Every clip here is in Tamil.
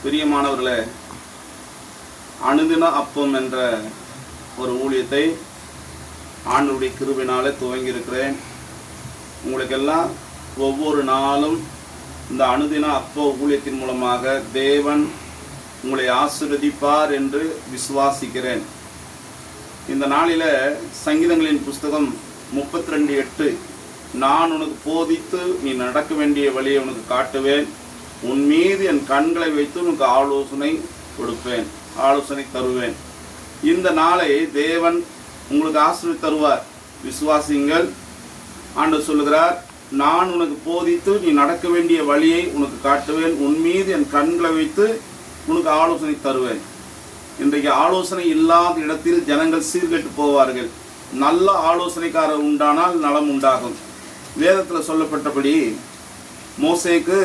பிரியமானவர்களே, அனுதின அப்பம் என்ற ஒரு ஊழியத்தை ஆண்டவருடைய கிருபையினாலே துவங்கி இருக்கிறேன். உங்களுக்கெல்லாம் ஒவ்வொரு நாளும் இந்த அனுதின அப்ப ஊழியத்தின் மூலமாக தேவன் உங்களை ஆசீர்வதிப்பார் என்று விசுவாசிக்கிறேன். இந்த நாளில் சங்கீதங்களின் புஸ்தகம் 32:8, நான் உனக்கு போதித்து நீ நடக்க வேண்டிய வழியை உனக்கு காட்டுவேன், உன் மீது என் கண்களை வைத்து உனக்கு ஆலோசனை தருவேன். இந்த நாளை தேவன் உங்களுக்கு ஆசீர்வதி தருவார். விசுவாசிங்கள். ஆண்டவர் சொல்லுகிறார், நான் உனக்கு போதித்து நீ நடக்க வேண்டிய வழியை உனக்கு காட்டுவேன், உன் மீது என் கண்களை வைத்து உனக்கு ஆலோசனை தருவேன். இன்றைக்கு ஆலோசனை இல்லாத இடத்தில் ஜனங்கள் சீர்கெட்டு போவார்கள். நல்ல ஆலோசனைக்காரர் உண்டானால் நலம் உண்டாகும். வேதத்தில் சொல்லப்பட்டபடி மோசேக்கு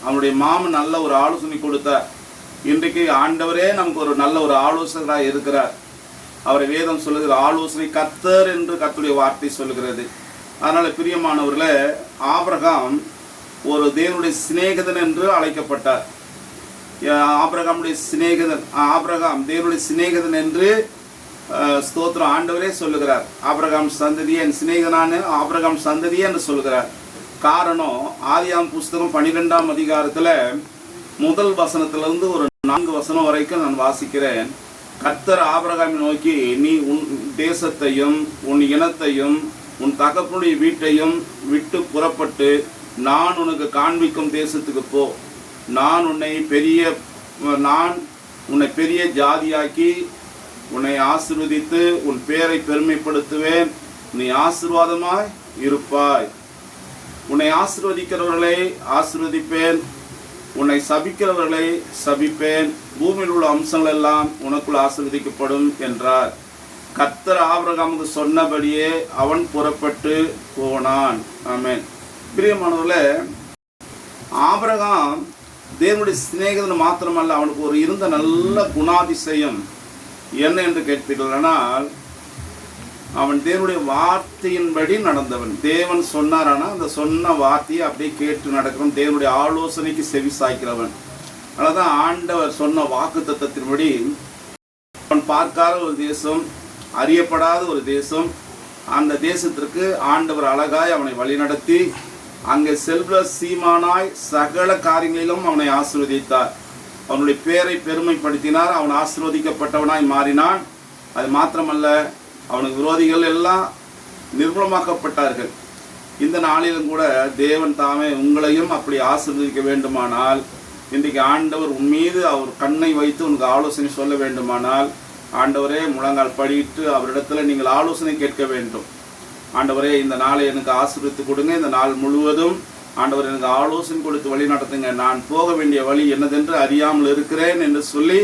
அவனுடைய மாமன் நல்ல ஒரு ஆலோசனை கொடுத்தார். இன்றைக்கு ஆண்டவரே நமக்கு ஒரு நல்ல ஒரு ஆலோசகராக இருக்கிறார். அவரை வேதம் சொல்லுகிற ஆலோசனை கர்த்தர் என்று கர்த்தருடைய வார்த்தை சொல்லுகிறது. அதனால் பிரியமானவர்களே, ஆபிரகாம் ஒரு தேவனுடைய சிநேகிதன் என்று அழைக்கப்பட்டார். ஆபிரகாம் தேவனுடைய சிநேகிதன் என்று ஸ்தோத்திரம் ஆண்டவரே சொல்லுகிறார். ஆபிரகாம் சந்ததியே என் சிநேகிதனான ஆபிரகாம் சந்ததியே என்று சொல்லுகிறார். காரணம், ஆதியாம் புஸ்தகம் 12ஆம் அதிகாரத்தில் முதல் வசனத்திலிருந்து ஒரு 4 வசனம் வரைக்கும் நான் வாசிக்கிறேன். கர்த்தர் ஆபிரகாமை நோக்கி, நீ உன் தேசத்தையும் உன் இனத்தையும் உன் தகப்பனுடைய வீட்டையும் விட்டு புறப்பட்டு நான் உனக்கு காண்பிக்கும் தேசத்துக்கு போ. நான் உன்னை பெரிய ஜாதியாக்கி உன்னை ஆசீர்வதித்து உன் பேரை பெருமைப்படுத்துவேன், நீ ஆசீர்வாதமாய் இருப்பாய். உன்னை ஆசீர்வதிக்கிறவர்களை ஆசீர்வதிப்பேன், உன்னை சபிக்கிறவர்களை சபிப்பேன், பூமியில் உள்ள அம்சங்கள் எல்லாம் உனக்குள் ஆசீர்வதிக்கப்படும் என்றார். கர்த்தர் ஆபிரகாமுக்கு சொன்னபடியே அவன் புறப்பட்டு போனான். ஆமென். பிரியமானவர்களே, ஆபிரகாம் தேவனுடைய சிநேகிதன் மாத்திரமல்ல, அவனுக்கு ஒரு இருந்த நல்ல குணாதிசயம் என்ன என்று கேட்பீர்களானால், அவன் தேவனுடைய வார்த்தையின்படி நடந்தவன். தேவன் சொன்னாரானா அந்த சொன்ன வார்த்தையை அப்படியே கேட்டு நடக்கிறவன், தேவனுடைய ஆலோசனைக்கு செவி சாய்க்கிறவன். அதனால்தான் ஆண்டவர் சொன்ன வாக்கு தத்தத்தின்படி அவன் பார்க்காத ஒரு தேசம், அறியப்படாத ஒரு தேசம், அந்த தேசத்திற்கு ஆண்டவர் அழகாய் அவனை வழிநடத்தி அங்கே செல்வ சீமானாய் சகல காரியங்களிலும் அவனை ஆசீர்வதித்தார். அவனுடைய பேரை பெருமைப்படுத்தினார். அவன் ஆசீர்வதிக்கப்பட்டவனாய் மாறினான். அது மாத்திரமல்ல, அவனுக்கு விரோதிகள் எல்லாம் நிர்மூலமாக்கப்பட்டார்கள். இந்த நாளிலும் கூட தேவன் தாமே உங்களையும் அப்படி ஆசீர்வதிக்க வேண்டுமானால், இன்றைக்கு ஆண்டவர் உன் மீது அவர் கண்ணை வைத்து உனக்கு ஆலோசனை சொல்ல வேண்டுமானால், ஆண்டவரே முழங்கால் படியிட்டு அவரிடத்துல நீங்கள் ஆலோசனை கேட்க வேண்டும். ஆண்டவரே, இந்த நாளை எனக்கு ஆசீர்வதித்து கொடுங்க, இந்த நாள் முழுவதும் ஆண்டவர் எனக்கு ஆலோசனை கொடுத்து வழி நடத்துங்க, நான் போக வேண்டிய வழி என்னதென்று அறியாமல் இருக்கிறேன் என்று சொல்லி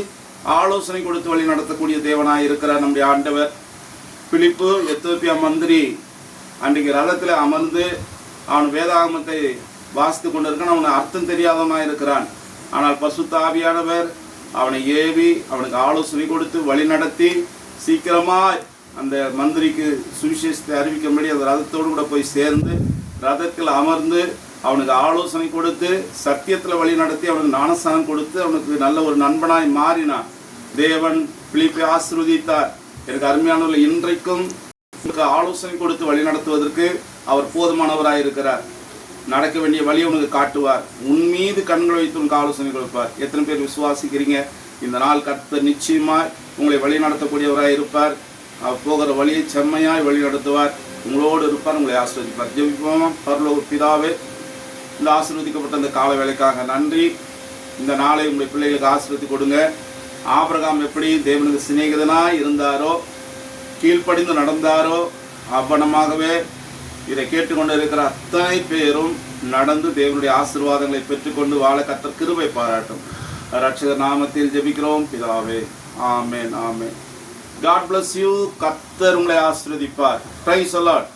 ஆலோசனை கொடுத்து வழி நடத்தக்கூடிய தேவனாய் இருக்கிறார் நம்முடைய ஆண்டவர். பிலிப்பு எத்தியோப்பியா மந்திரி அன்றைக்கு ரதத்தில் அமர்ந்து அவன் வேதாகமத்தை வாசித்து கொண்டிருக்கான். அவனுக்கு அர்த்தம் தெரியாதவனாக இருக்கிறான். ஆனால் பரிசுத்த ஆவியானவர் அவனை ஏவி அவனுக்கு ஆலோசனை கொடுத்து வழி நடத்தி சீக்கிரமாய் அந்த மந்திரிக்கு சுவிசேஷத்தை அறிவிக்கும்படி அந்த ரதத்தோடு கூட போய் சேர்ந்து ரதத்தில் அமர்ந்து அவனுக்கு ஆலோசனை கொடுத்து சத்தியத்தில் வழி நடத்தி அவனுக்கு ஞானஸ்நானம் கொடுத்து அவனுக்கு நல்ல ஒரு நண்பனாய் மாறினான். தேவன் பிலிப்பை ஆசீர்வதித்தார். எனக்கு அருமையானவர்கள், இன்றைக்கும் உனக்கு ஆலோசனை கொடுத்து வழி நடத்துவதற்கு அவர் போதுமானவராக இருக்கிறார். நடக்க வேண்டிய வழியை உனக்கு காட்டுவார். உன் மீது கண்களை வைத்து உனக்கு ஆலோசனை கொடுப்பார். எத்தனை பேர் விசுவாசிக்கிறீங்க? இந்த நாள் கர்த்தர் நிச்சயமாய் உங்களை வழி நடத்தக்கூடியவராக இருப்பார். அவர் போகிற வழியை செம்மையாய் வழி நடத்துவார். உங்களோடு இருப்பார், உங்களை ஆசீர்வதிப்பார். ஜெபிப்போமா. பரலோக பிதாவே, இந்த ஆசீர்வதிக்கப்பட்ட இந்த கால வேலைக்காக நன்றி. இந்த நாளை உங்களுடைய பிள்ளைகளுக்கு ஆசீர்வதி கொடுங்க. ஆபிரகாம் எப்படி தேவனுக்கு சிநேகிதனாய் இருந்தாரோ, கீழ்ப்படிந்து நடந்தாரோ, அவ்வனமாகவே இதை கேட்டுக்கொண்டு இருக்கிற அத்தனை பேரும் நடந்து தேவனுடைய ஆசீர்வாதங்களை பெற்றுக்கொண்டு வாழ கர்த்தர் கிருபை பாராட்டும். ரட்சகர் நாமத்தில் ஜெபிக்கிறோம் பிதாவே. ஆமென், ஆமென். God bless you. கர்த்தர் உங்களை ஆசீர்வதிப்பார். Praise the Lord.